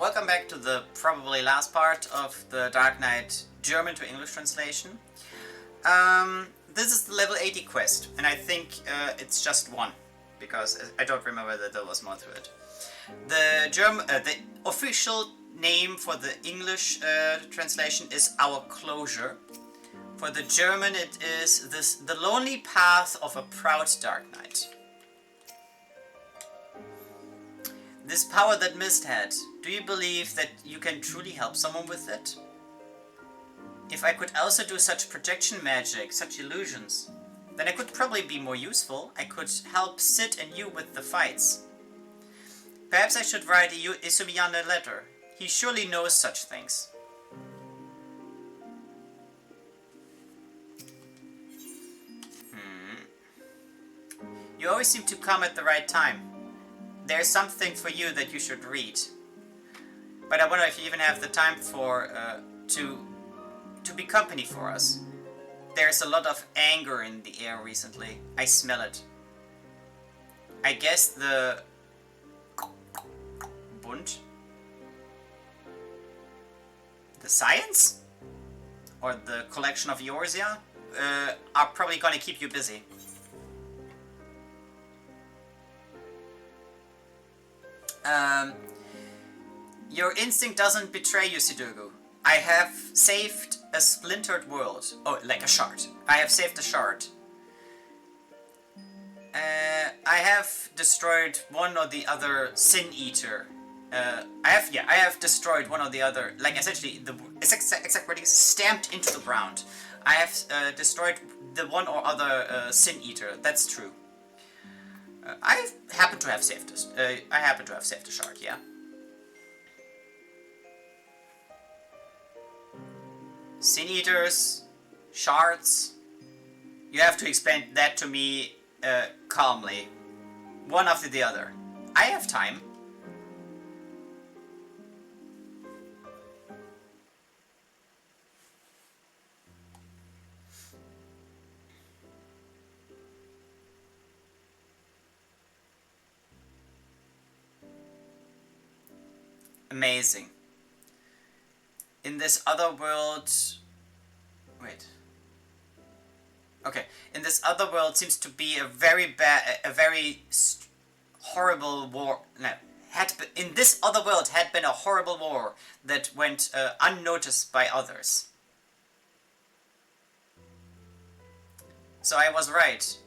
welcome back to the probably last part of the Dark Knight German to English translation. This is the level 80 quest, and I think it's just one, because I don't remember that there was more to it. The official name for the English translation is Our Closure. For the German it is the lonely path of a proud Dark Knight. This power that Mist had, do you believe that you can truly help someone with it? If I could also do such projection magic, such illusions, then I could probably be more useful. I could help Sid and you with the fights. Perhaps I should write Isumiyan a letter. He surely knows such things. You always seem to come at the right time. There's something for you that you should read. But I wonder if you even have the time for to be company for us. There's a lot of anger in the air recently. I smell it. I guess the Bund? The science? Or the collection of Eorzea? Are probably gonna keep you busy. Your instinct doesn't betray you, Sidurgu. I have saved a splintered world. Oh, like a shard. I have saved a shard. I have destroyed one or the other Sin Eater. I have destroyed one or the other, like essentially the exact wording is stamped into the ground. I have destroyed the one or other Sin Eater. That's true. I happen to have saved this. I happen to have saved a shard, yeah. Sin Eaters, shards. You have to explain that to me calmly, one after the other. I have time. Amazing. In this other world... Wait. Okay. In this other world seems to be a very horrible war... No. In this other world had been a horrible war that went unnoticed by others. So I was right.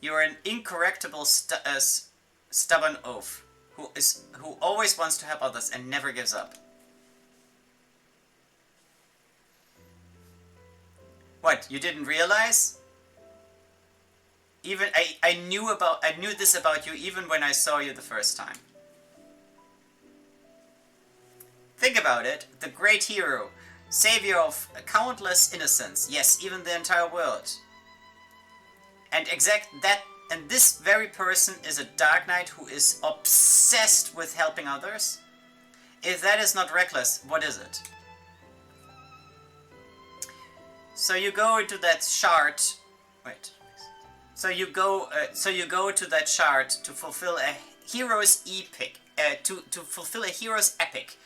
You are an incorrectable stubborn oaf. Who always wants to help others and never gives up. What, you didn't realize? Even I knew this about you even when I saw you the first time. Think about it, the great hero, savior of countless innocents, yes, even the entire world. And this very person is a Dark Knight who is obsessed with helping others? If that is not reckless, what is it? So you go into that shard... Wait. So you go to that shard to fulfill a hero's epic. To fulfill a hero's epic.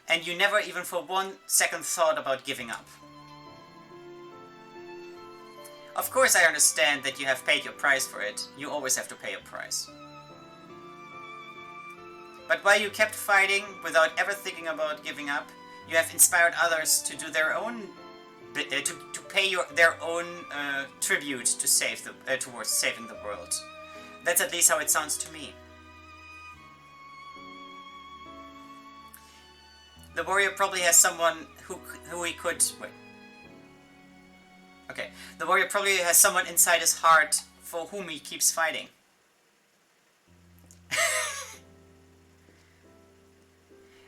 And you never even for 1 second thought about giving up. Of course I understand that you have paid your price for it. You always have to pay a price. But while you kept fighting without ever thinking about giving up, you have inspired others to do their own... to pay their own tribute to towards saving the world. That's at least how it sounds to me. The warrior probably has someone who he could... Wait. Okay, the warrior probably has someone inside his heart for whom he keeps fighting.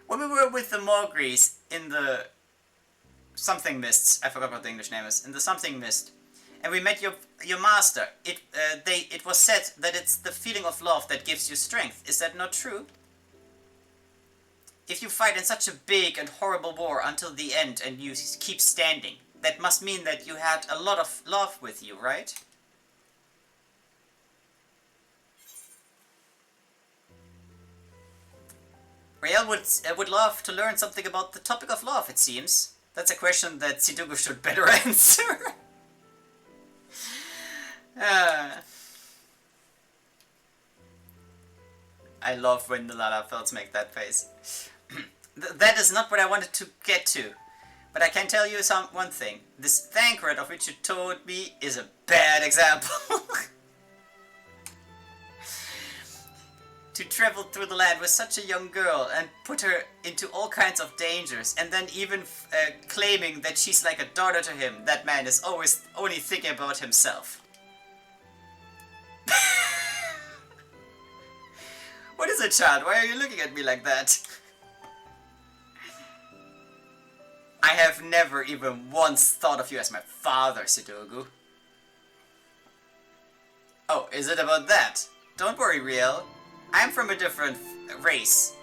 When we were with the Mogris in the something mists, I forgot what the English name is, in the something mist, and we met your master, it was said that it's the feeling of love that gives you strength. Is that not true? If you fight in such a big and horrible war until the end and you keep standing, that must mean that you had a lot of love with you, right? Riel would love to learn something about the topic of love, it seems. That's a question that Sidurgu should better answer. I love when the Lalafelds make that face. That is not what I wanted to get to. But I can tell you one thing. This Thancred of which you told me is a bad example. To travel through the land with such a young girl and put her into all kinds of dangers, and then even claiming that she's like a daughter to him. That man is always only thinking about himself. What is it, child? Why are you looking at me like that? I have never even once thought of you as my father, Sidurgu. Oh, is it about that? Don't worry, Riel. I'm from a different race,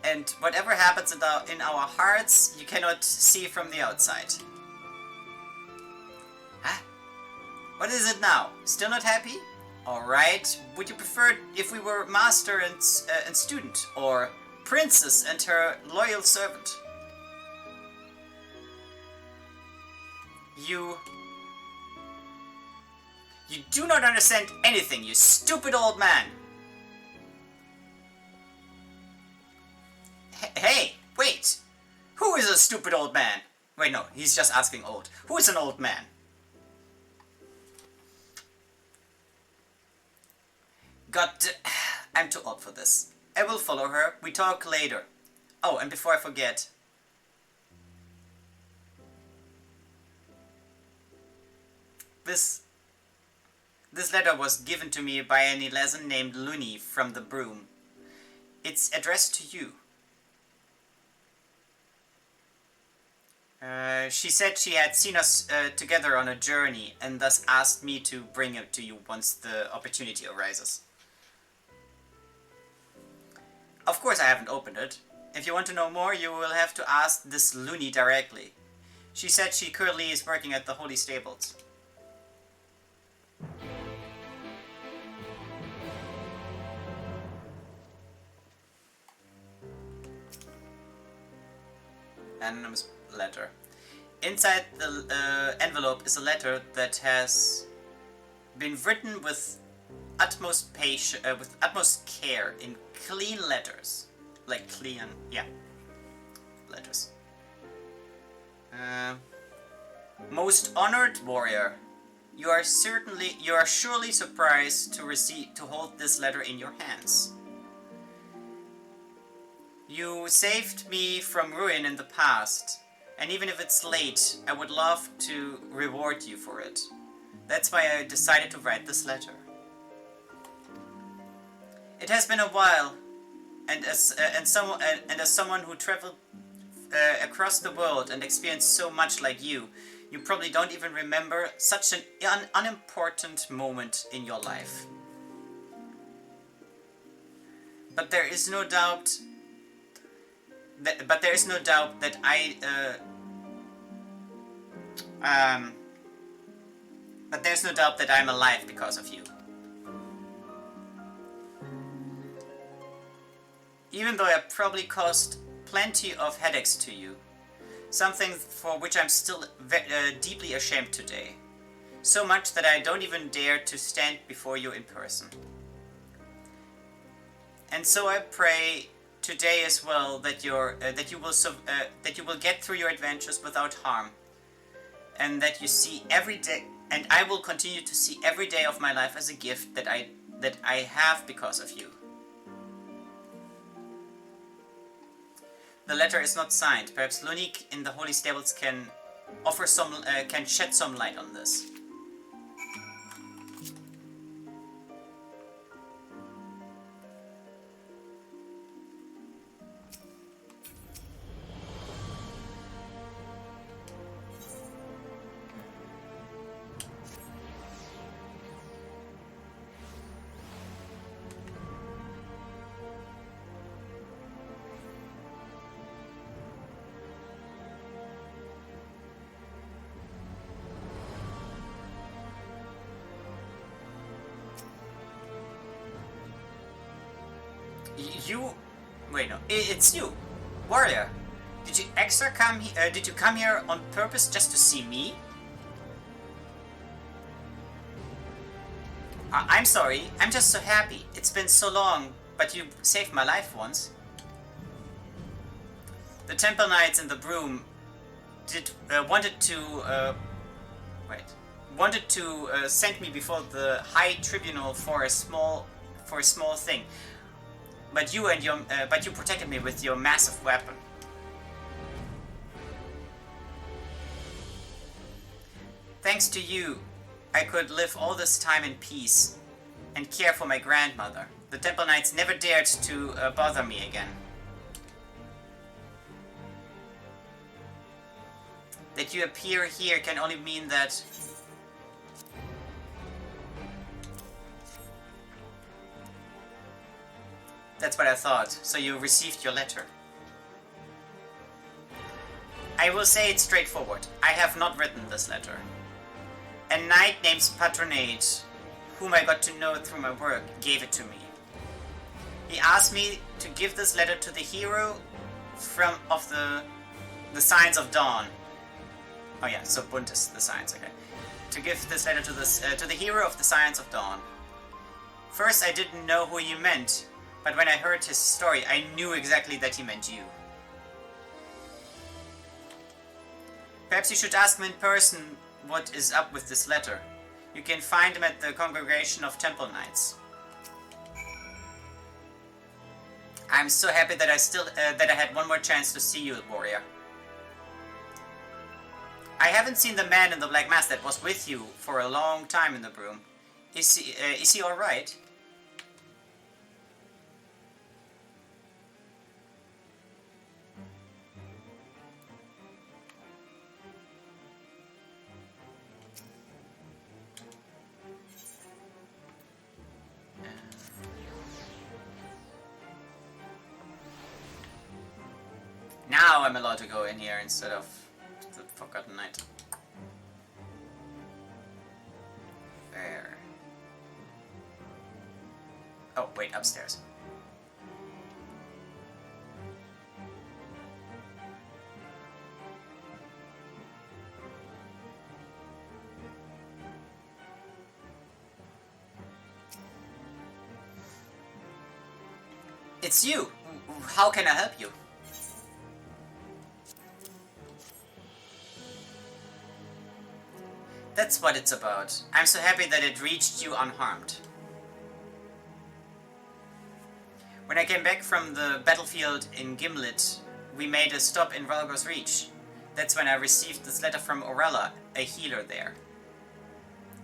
and whatever happens in our hearts, you cannot see from the outside. Huh? What is it now? Still not happy? Alright, would you prefer if we were master and student, or princess and her loyal servant? You do not understand anything, you stupid old man! Hey, wait! Who is a stupid old man? Wait, no, he's just asking old. Who is an old man? God, I'm too old for this. I will follow her. We talk later. Oh, and before I forget. This letter was given to me by an Elezen named Luni from the Broom. It's addressed to you. She said she had seen us together on a journey and thus asked me to bring it to you once the opportunity arises. Of course I haven't opened it. If you want to know more, you will have to ask this Luni directly. She said she currently is working at the Holy Stables. Anonymous letter. Inside the envelope is a letter that has been written with utmost care in clean letters, like clean, yeah, letters. Most honored warrior, you are surely surprised to hold this letter in your hands. You saved me from ruin in the past, and even if it's late, I would love to reward you for it. That's why I decided to write this letter. It has been a while, and as someone who traveled across the world and experienced so much like you probably don't even remember such an unimportant moment in your life. But there is no doubt that I'm alive because of you. Even though I probably caused plenty of headaches to you, something for which I'm still deeply ashamed today. So much that I don't even dare to stand before you in person. And so I pray today as well that you will get through your adventures without harm, and that you see every day, and I will continue to see every day of my life as a gift that I have because of you. The letter is not signed. Perhaps Lunik in the Holy Stables can shed some light on this. Wait, no. It's you, warrior. Did you did you come here on purpose just to see me? I'm sorry. I'm just so happy. It's been so long, but you saved my life once. The Temple Knights in the Broom wanted to send me before the High Tribunal for a small thing. But you protected me with your massive weapon. Thanks to you, I could live all this time in peace and care for my grandmother. The Temple Knights never dared to bother me again. That you appear here can only mean that... That's what I thought. So you received your letter. I will say it straightforward. I have not written this letter. A knight named Patronage, whom I got to know through my work, gave it to me. He asked me to give this letter to the hero of the Signs of Dawn. Oh yeah, so Buntes, the Signs, okay. To give this letter to the hero of the Signs of Dawn. First I didn't know who you meant, but when I heard his story, I knew exactly that he meant you. Perhaps you should ask him in person what is up with this letter. You can find him at the Congregation of Temple Knights. I'm so happy that I had one more chance to see you, warrior. I haven't seen the man in the black mask that was with you for a long time in the Broom. Is he all right? Now I'm allowed to go in here instead of the Forgotten Knight. There. Oh, wait, upstairs. It's you! How can I help you? That's what it's about. I'm so happy that it reached you unharmed. When I came back from the battlefield in Gimlet, we made a stop in Valgor's Reach. That's when I received this letter from Orella, a healer there.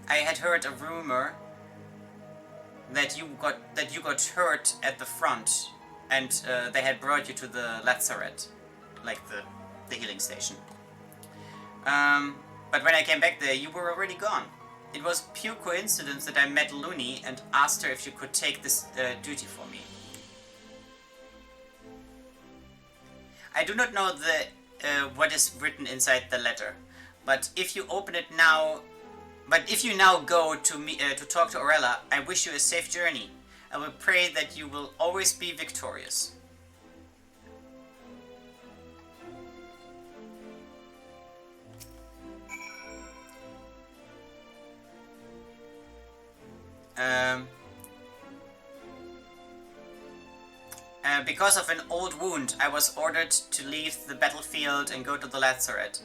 I had heard a rumor that you got hurt at the front, and they had brought you to the Lazaret, like the healing station. But when I came back there, you were already gone. It was pure coincidence that I met Looney and asked her if she could take this duty for me. I do not know what is written inside the letter, but if you open it now, if you now go to talk to Orella, I wish you a safe journey. I will pray that you will always be victorious. Because of an old wound, I was ordered to leave the battlefield and go to the Lazaret.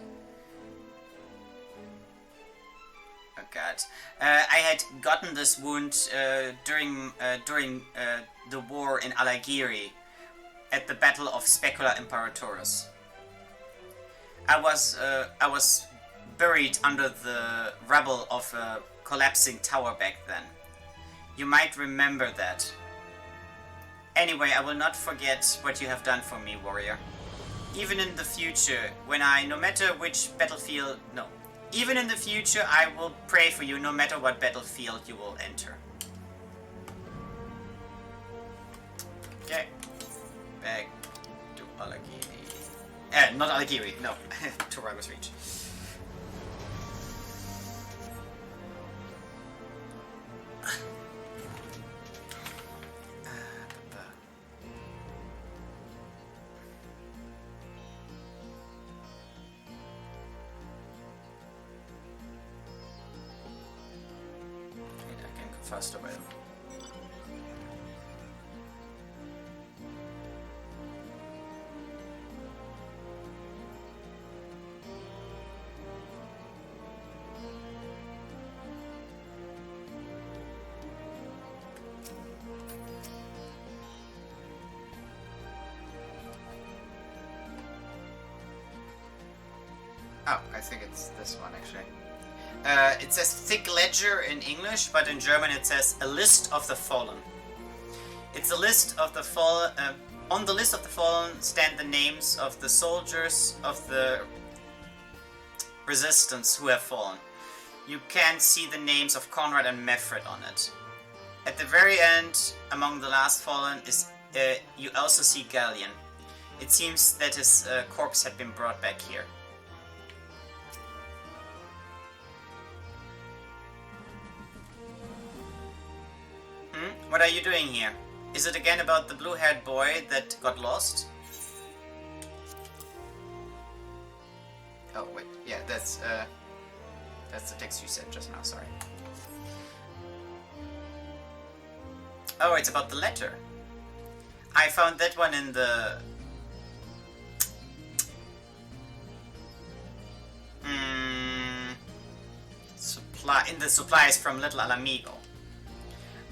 Oh god. I had gotten this wound during the war in Alagiri, at the Battle of Specula Imperatorus. I was buried under the rubble of a collapsing tower back then. You might remember that. Anyway, I will not forget what you have done for me, warrior. Even in the future, even in the future, I will pray for you no matter what battlefield you will enter. Okay. Back to Alagiri. Not Alagiri, no. To Valgor's Reach. faster way. Oh, I think it's this one actually. It says thick ledger in English, but in German it says a list of the fallen. It's a list of the fallen. On the list of the fallen stand the names of the soldiers of the resistance who have fallen. You can see the names of Conrad and Meffred on it. At the very end, among the last fallen, is you also see Gallion. It seems that his corpse had been brought back here. What are you doing here? Is it again about the blue-haired boy that got lost? Oh wait, yeah, that's the text you said just now, sorry. Oh, it's about the letter. I found that one in the... in the supplies from Little Alamigo.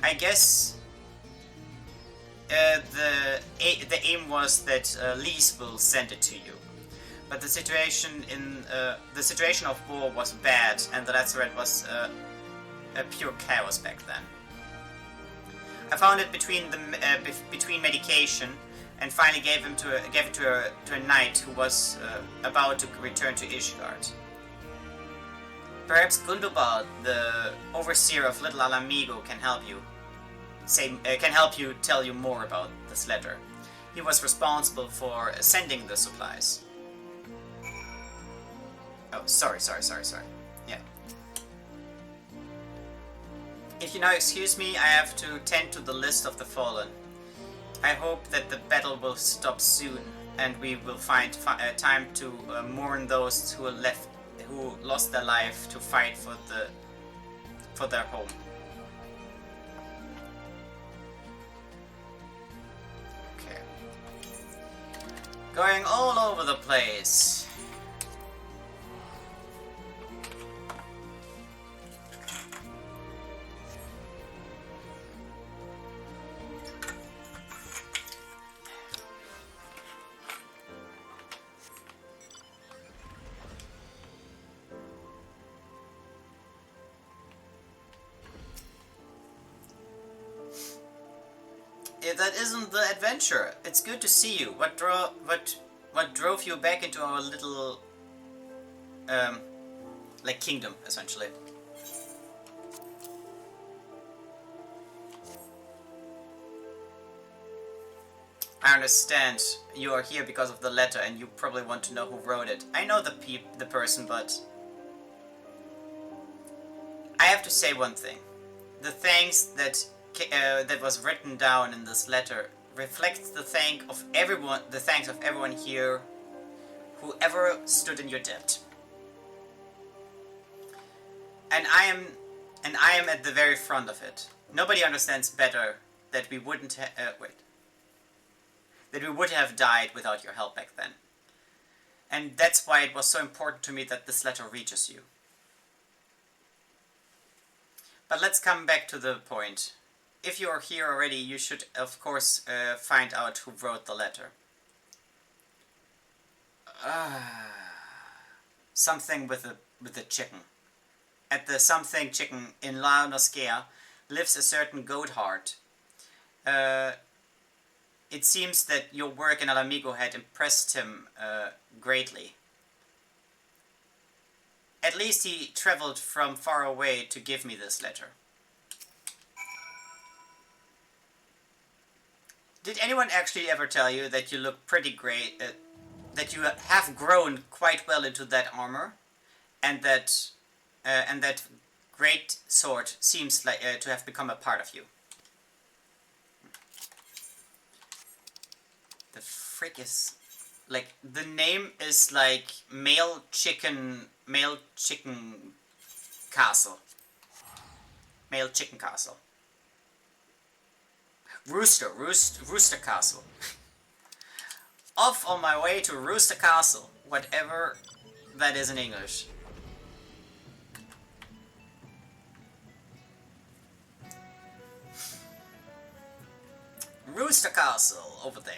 I guess the aim was that Lise will send it to you, but the situation of war was bad, and the Lazarette was a pure chaos back then. I found it between medication, and finally gave it to a knight who was about to return to Ishgard. Perhaps Gundobald, the overseer of Little Alamigo, can help you. Tell you more about this letter. He was responsible for sending the supplies. Oh, sorry. Yeah. If you now excuse me, I have to tend to the list of the fallen. I hope that the battle will stop soon, and we will find time to mourn those who lost their life to fight for their home. Okay. Going all over the place. If that isn't the adventure, it's good to see you. What drove you back into our little like kingdom, essentially? I understand you are here because of the letter, and you probably want to know who wrote it. I know the person, but I have to say one thing: the thanks that was written down in this letter reflects the thanks of everyone here who ever stood in your debt. And I am at the very front of it. Nobody understands better that we would have died without your help back then. And that's why it was so important to me that this letter reaches you. But let's come back to the point. If you are here already, you should, of course, find out who wrote the letter. Something with a chicken. At the something chicken in La Noscea lives a certain Goatheart. It seems that your work in Alamigo had impressed him greatly. At least he traveled from far away to give me this letter. Did anyone actually ever tell you that you look pretty great, that you have grown quite well into that armor, and that great sword seems like to have become a part of you? The frick is, like, the name is like male chicken castle. Male chicken castle. Rooster Castle. Off on my way to Rooster Castle, whatever that is in English. Rooster Castle, over there.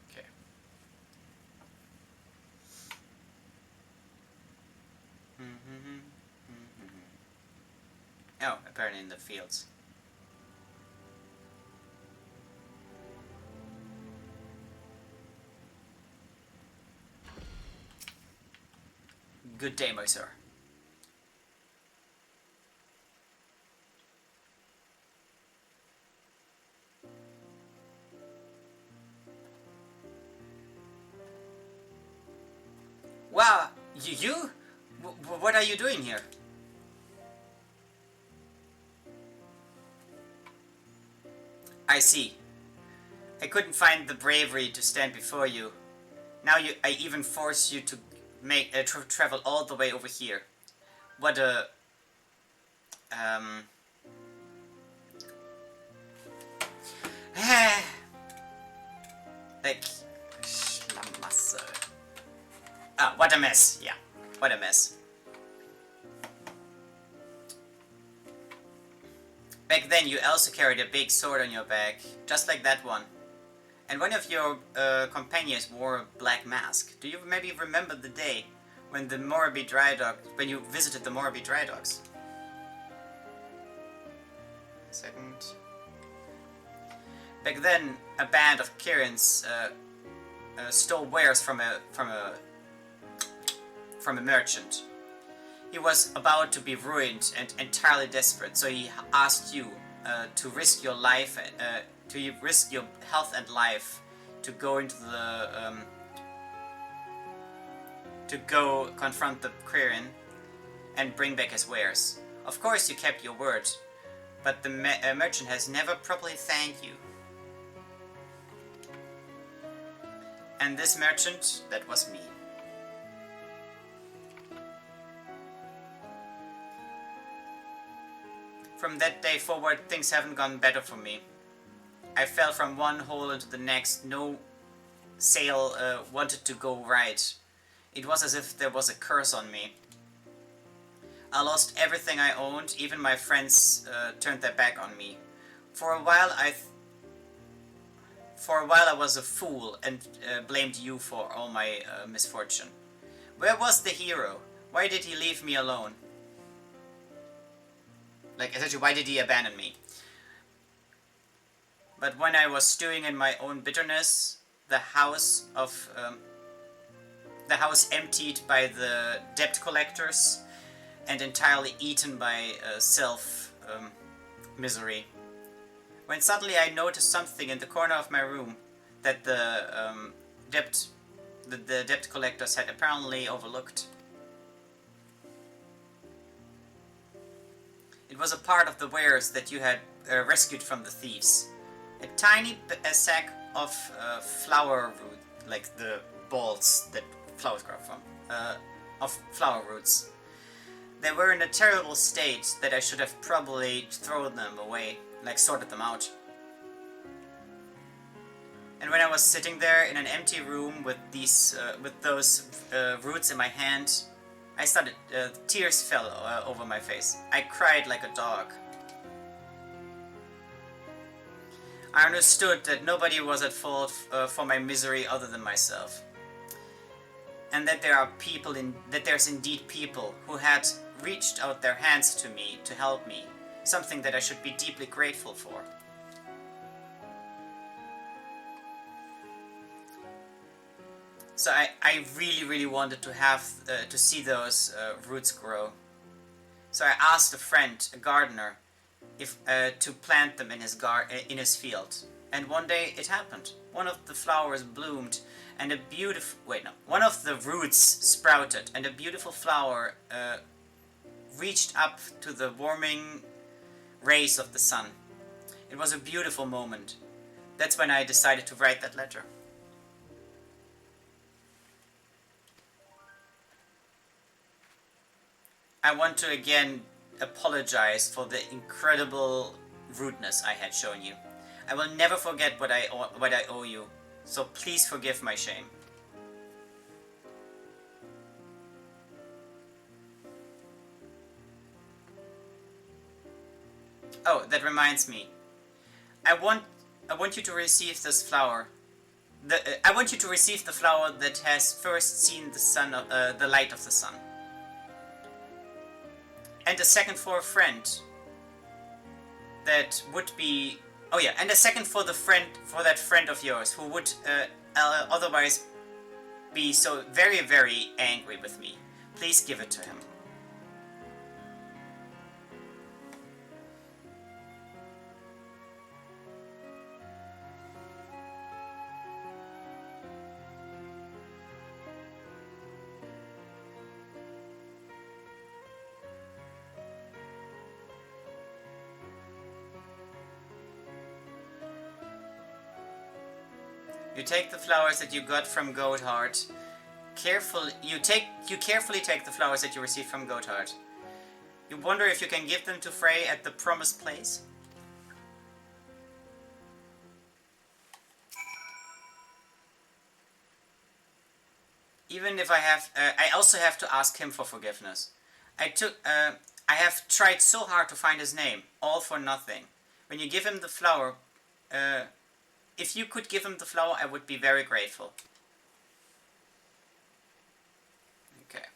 Okay. Oh, apparently in the fields. Good day, my sir. Wow, you? What are you doing here? I see. I couldn't find the bravery to stand before you. Now I even force you to make travel all the way over here. What a like Schlamassel. Ah, what a mess. Yeah, what a mess. Back then you also carried a big sword on your back, just like that one. And one of your companions wore a black mask. Do you maybe remember the day when the Moraby Dry Dock, when you visited the Moraby Dry Docks? Second. Back then, a band of Kirins stole wares from a merchant. He was about to be ruined and entirely desperate, so he asked you to risk your life, to risk your health and life, to go into the to go confront the Quirin and bring back his wares. Of course, you kept your word, but the merchant has never properly thanked you. And this merchant, that was me. From that day forward, things haven't gone better for me. I fell from one hole into the next. No sail wanted to go right. It was as if there was a curse on me. I lost everything I owned. Even my friends turned their back on me. For a while I was a fool and blamed you for all my misfortune. Where was the hero? Why did he leave me alone? Like, essentially, why did he abandon me? But when I was stewing in my own bitterness, the house emptied by the debt collectors and entirely eaten by misery. When suddenly I noticed something in the corner of my room that the debt collectors had apparently overlooked. It was a part of the wares that you had rescued from the thieves. A tiny sack of flower root, like the balls that flowers grow from, of flower roots. They were in a terrible state that I should have probably thrown them away, like sorted them out. And when I was sitting there in an empty room with those roots in my hand, I started, tears fell over my face. I cried like a dog. I understood that nobody was at fault for my misery other than myself. And that there's indeed people who had reached out their hands to me to help me. Something that I should be deeply grateful for. So I really wanted to have to see those roots grow. So I asked a friend, a gardener, if to plant them in his field. And one day it happened. One of the flowers bloomed, and one of the roots sprouted, and a beautiful flower reached up to the warming rays of the sun. It was a beautiful moment. That's when I decided to write that letter. I want to again apologize for the incredible rudeness I had shown you. I will never forget what I owe you, so please forgive my shame. Oh, that reminds me. I want you to receive this flower. I want you to receive the flower that has first seen the sun, the light of the sun. And a second for a friend. That would be. Oh yeah, and a second for that friend of yours who would otherwise be so very, very angry with me. Please give it to him. You take the flowers that you got from Goatheart. You carefully take the flowers that you received from Goatheart. You wonder if you can give them to Frey at the promised place? Even if I have, I also have to ask him for forgiveness. I have tried so hard to find his name, all for nothing. When you give him the flower, if you could give him the flower, I would be very grateful. Okay.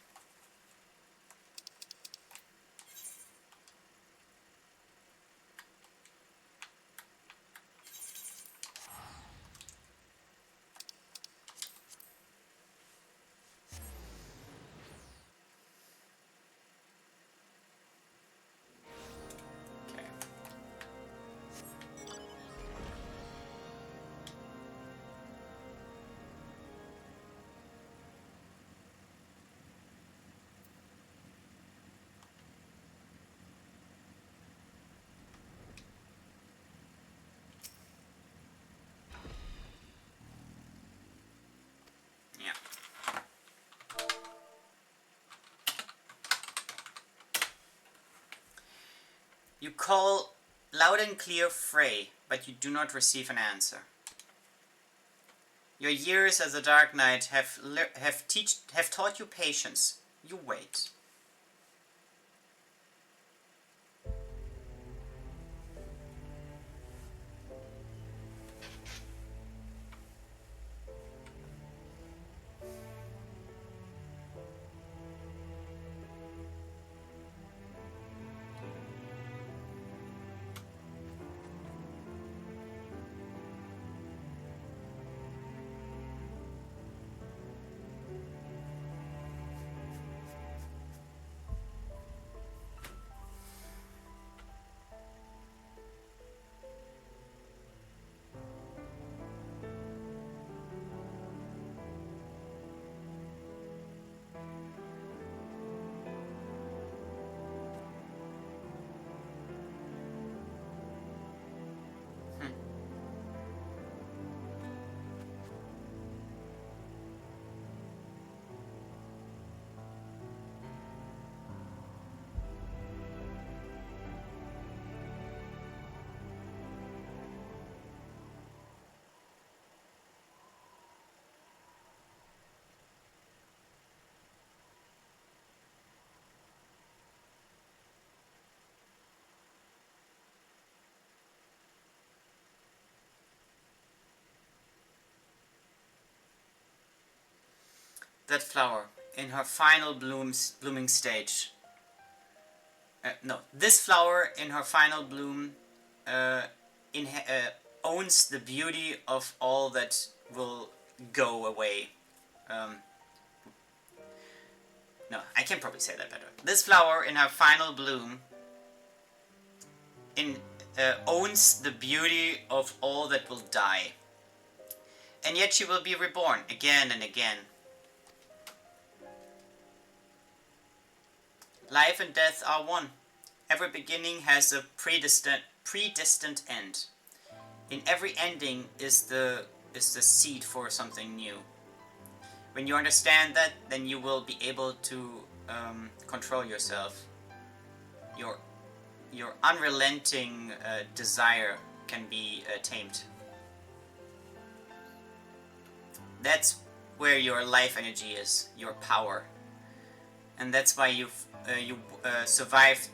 You call loud and clear Frey, but you do not receive an answer. Your years as a Dark Knight have taught you patience. You wait. That flower, in her final blooming stage. This flower in her final bloom owns the beauty of all that will go away. No, I can probably say that better. This flower in her final bloom owns the beauty of all that will die. And yet she will be reborn again and again. Life and death are one. Every beginning has a predestined end. In every ending is the seed for something new. When you understand that, then you will be able to control yourself. Your unrelenting desire can be tamed. That's where your life energy is, your power, and that's why you survived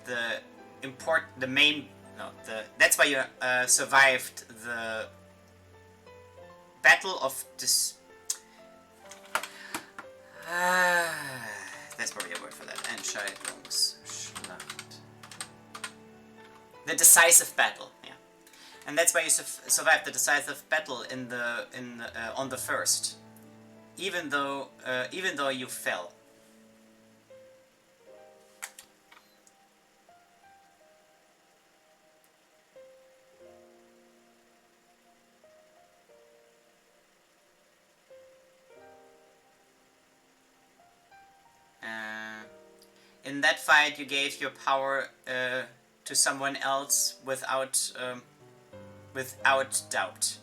that's why you survived the battle of this. That's probably a word for that. Entscheidungsschlacht. The decisive battle, yeah, and that's why you survived the decisive battle on the first, even though you fell. In that fight, you gave your power to someone else without doubt,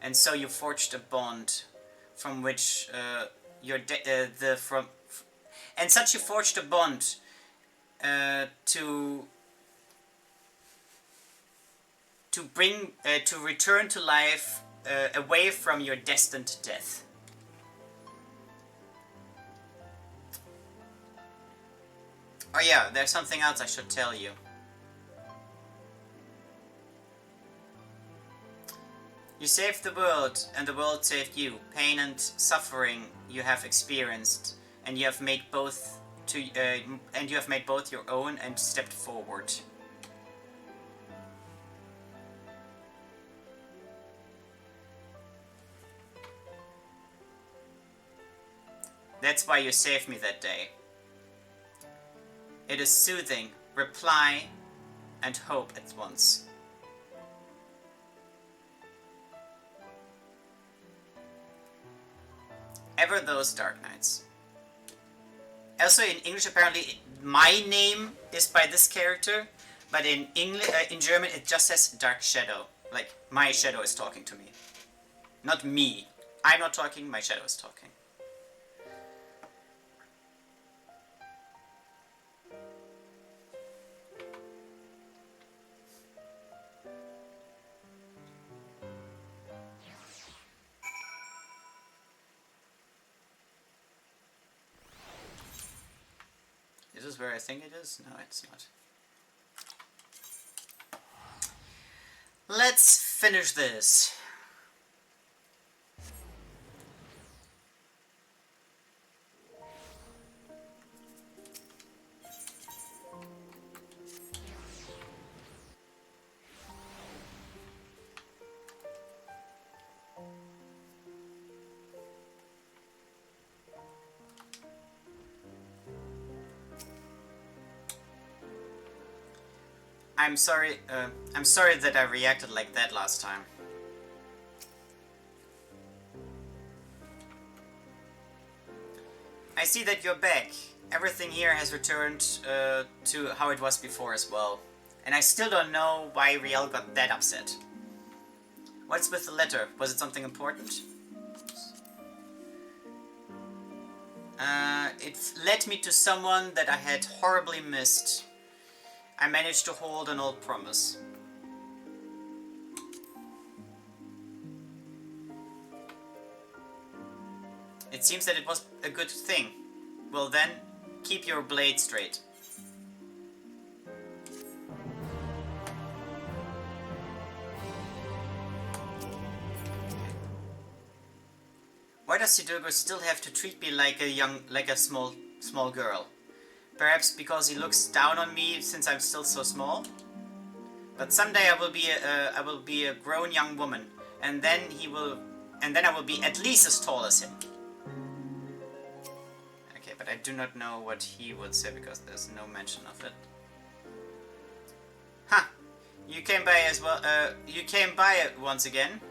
and so you forged a bond from which you forged a bond to return to life away from your destined death. Oh yeah, there's something else I should tell you. You saved the world, and the world saved you. Pain and suffering you have experienced, and you have made both your own and stepped forward. That's why you saved me that day. It is soothing, reply, and hope at once. Ever those dark nights. Also in English, apparently, my name is by this character, but in German it just says Dark Shadow. Like, my shadow is talking to me. Not me. I'm not talking, my shadow is talking. Is this where I think it is? No, it's not. Let's finish this. I'm sorry that I reacted like that last time. I see that you're back. Everything here has returned to how it was before as well. And I still don't know why Riel got that upset. What's with the letter? Was it something important? It led me to someone that I had horribly missed. I managed to hold an old promise. It seems that it was a good thing. Well then, keep your blade straight. Why does Sidurgu still have to treat me like a small girl? Perhaps because he looks down on me since I'm still so small? But someday I will be a grown young woman, and then I will be at least as tall as him. Okay, but I do not know what he would say because there's no mention of it. Ha! You came by as well. You came by once again.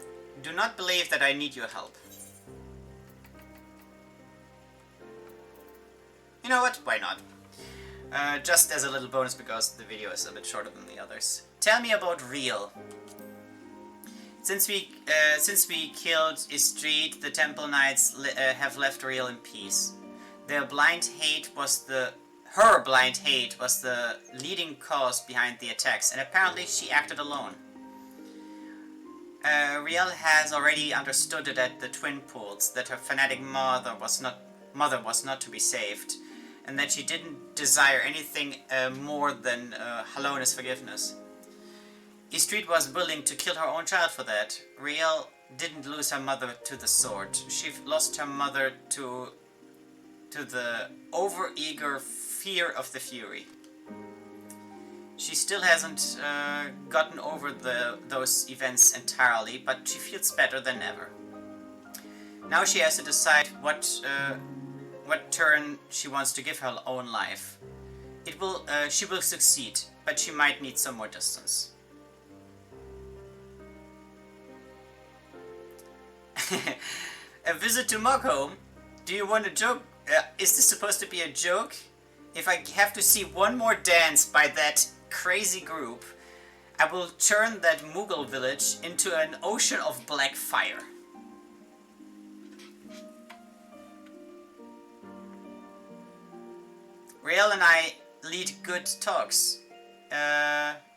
Do not believe that I need your help. You know what? Why not? Just as a little bonus because the video is a bit shorter than the others. Tell me about Real. Since we killed Istrid, the Temple Knights have left Real in peace. Her blind hate was the leading cause behind the attacks, and apparently she acted alone. Real has already understood it at the Twin Pools that her fanatic mother was not to be saved, and that she didn't desire anything more than Halona's forgiveness. Istrid was willing to kill her own child for that. Real didn't lose her mother to the sword. She lost her mother to the over-eager fear of the Fury. She still hasn't gotten over those events entirely, but she feels better than ever. Now she has to decide what turn she wants to give her own life. She will succeed, but she might need some more distance. A visit to Mockholm? Do you want a joke? Is this supposed to be a joke? If I have to see one more dance by that crazy group, I will turn that Mughal village into an ocean of black fire. Real and I lead good talks.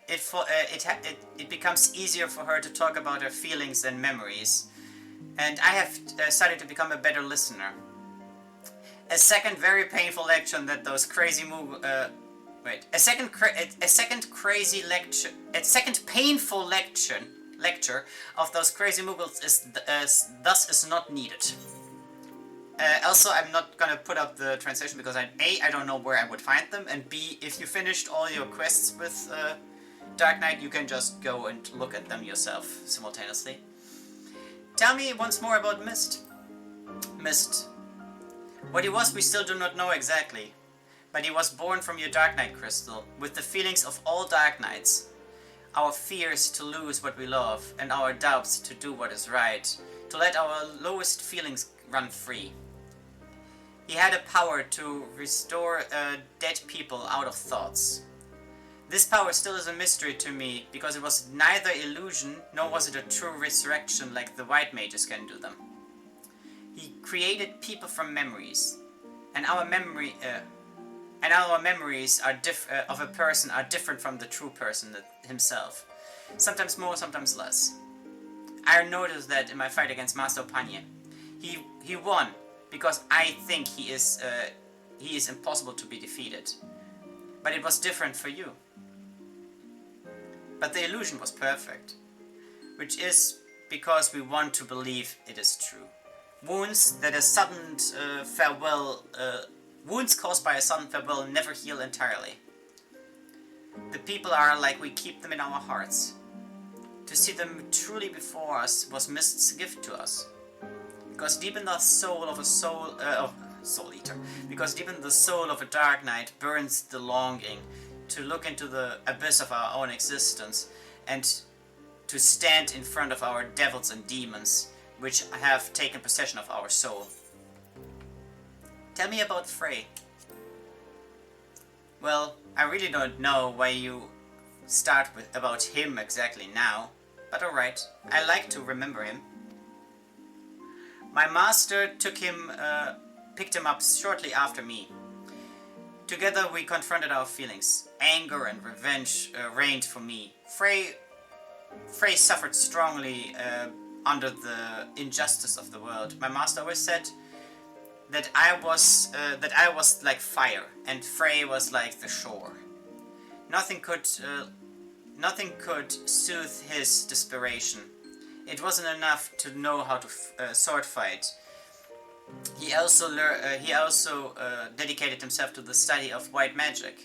It becomes easier for her to talk about her feelings and memories, and I have started to become a better listener. A second very painful lecture that those crazy a second painful lecture of those crazy Mughals is not needed. Also, I'm not gonna put up the translation because I don't know where I would find them, and B, if you finished all your quests with Dark Knight, you can just go and look at them yourself simultaneously. Tell me once more about Mist. Mist. What he was, we still do not know exactly, but he was born from your Dark Knight crystal, with the feelings of all Dark Knights. Our fears to lose what we love, and our doubts to do what is right, to let our lowest feelings run free. He had a power to restore dead people out of thoughts. This power still is a mystery to me, because it was neither illusion, nor was it a true resurrection like the white mages can do them. He created people from memories, and our memories of a person are different from the true person himself. Sometimes more, sometimes less. I noticed that in my fight against Master Opanye. He won because I think he is impossible to be defeated. But it was different for you. But the illusion was perfect, which is because we want to believe it is true. Wounds caused by a sudden farewell never heal entirely. The people are like we keep them in our hearts. To see them truly before us was Mist's gift to us. Because deep in the soul of a Soul Eater, because deep in the soul of a Dark Knight burns the longing to look into the abyss of our own existence and to stand in front of our devils and demons which have taken possession of our soul. Tell me about Frey. Well, I really don't know why you start with about him exactly now, but alright, I like to remember him. My master picked him up shortly after me. Together we confronted our feelings. Anger and revenge reigned for me. Frey suffered strongly under the injustice of the world. My master always said that I was like fire, and Frey was like the shore. Nothing could soothe his desperation. It wasn't enough to know how to sword fight. He also dedicated himself to the study of white magic.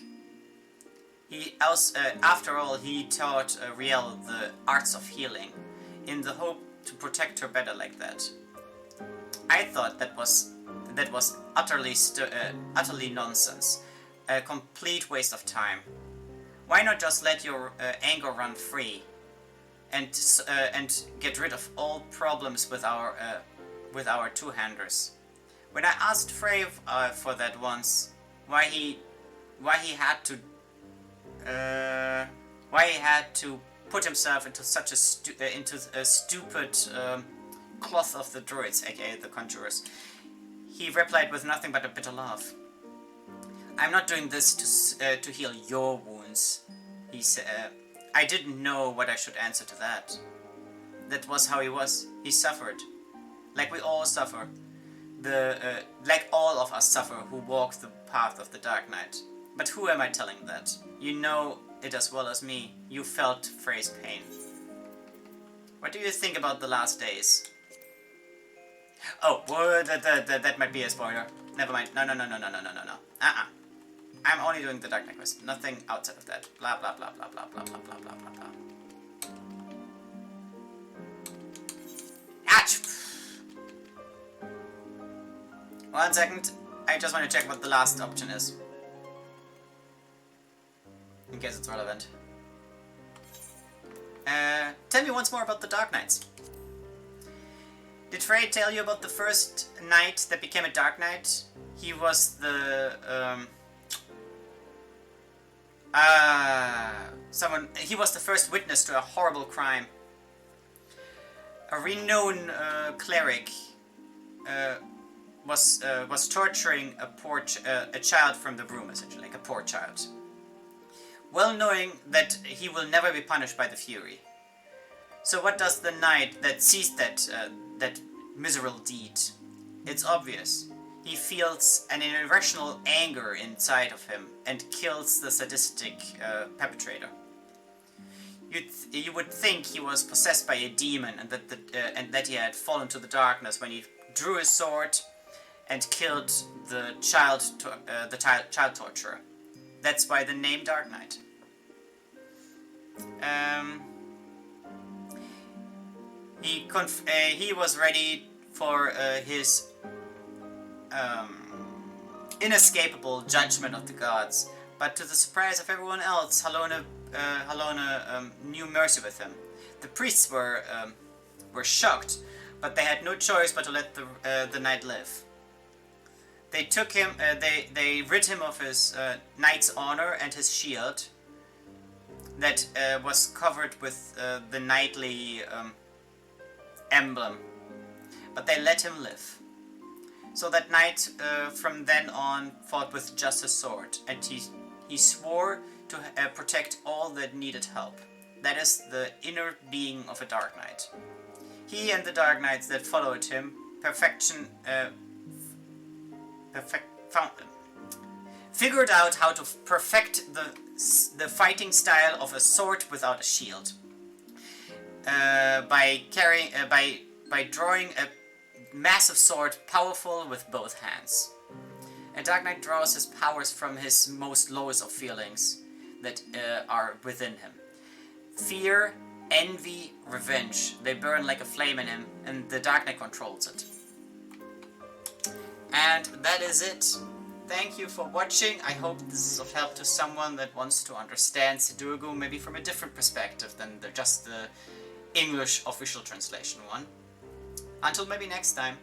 After all, he taught Riel the arts of healing, in the hope to protect her better like that. I thought that was utterly nonsense, a complete waste of time. Why not just let your anger run free, and get rid of all problems with our two-handers? When I asked Frey for that once, why he why he had to put himself into such a stupid cloth of the druids, aka the conjurers. He replied with nothing but a bitter laugh. "I'm not doing this to heal your wounds," he said. I didn't know what I should answer to that. That was how he was. He suffered, like we all suffer. Like all of us suffer who walk the path of the Dark Knight. But who am I telling that? You know it as well as me. You felt Frey's pain. What do you think about the last days? Oh, well, that might be a spoiler. Never mind. No. I'm only doing the Dark Knight quest. Nothing outside of that. Blah blah blah blah blah blah blah blah blah blah blah. Ouch! 1 second. I just want to check what the last option is. In case it's relevant. Tell me once more about the Dark Knights. Did Frey tell you about the first knight that became a Dark Knight? He was the he was the first witness to a horrible crime. A renowned cleric was torturing a child from the room, essentially, like a poor child. Well knowing that he will never be punished by the Fury. So what does the knight that sees that miserable deed? It's obvious. He feels an irrational anger inside of him and kills the sadistic perpetrator. You would think he was possessed by a demon and that he had fallen to the darkness when he drew his sword and killed the child torturer. That's why the name Dark Knight. He was ready for his inescapable judgment of the gods, but to the surprise of everyone else, Halona knew mercy with him. The priests were shocked, but they had no choice but to let the knight live. They took him. They rid him of his knight's honor and his shield that was covered with the knightly emblem, but they let him live. So that knight from then on fought with just his sword, and he swore to protect all that needed help. That is the inner being of a Dark Knight. He and the Dark Knights that followed him figured out how to perfect the fighting style of a sword without a shield. By drawing a massive sword powerful with both hands. A Dark Knight draws his powers from his most lowest of feelings that are within him. Fear, envy, revenge. They burn like a flame in him, and the Dark Knight controls it. And that is it. Thank you for watching. I hope this is of help to someone that wants to understand Sidurgu maybe from a different perspective than just the English official translation one. Until maybe next time.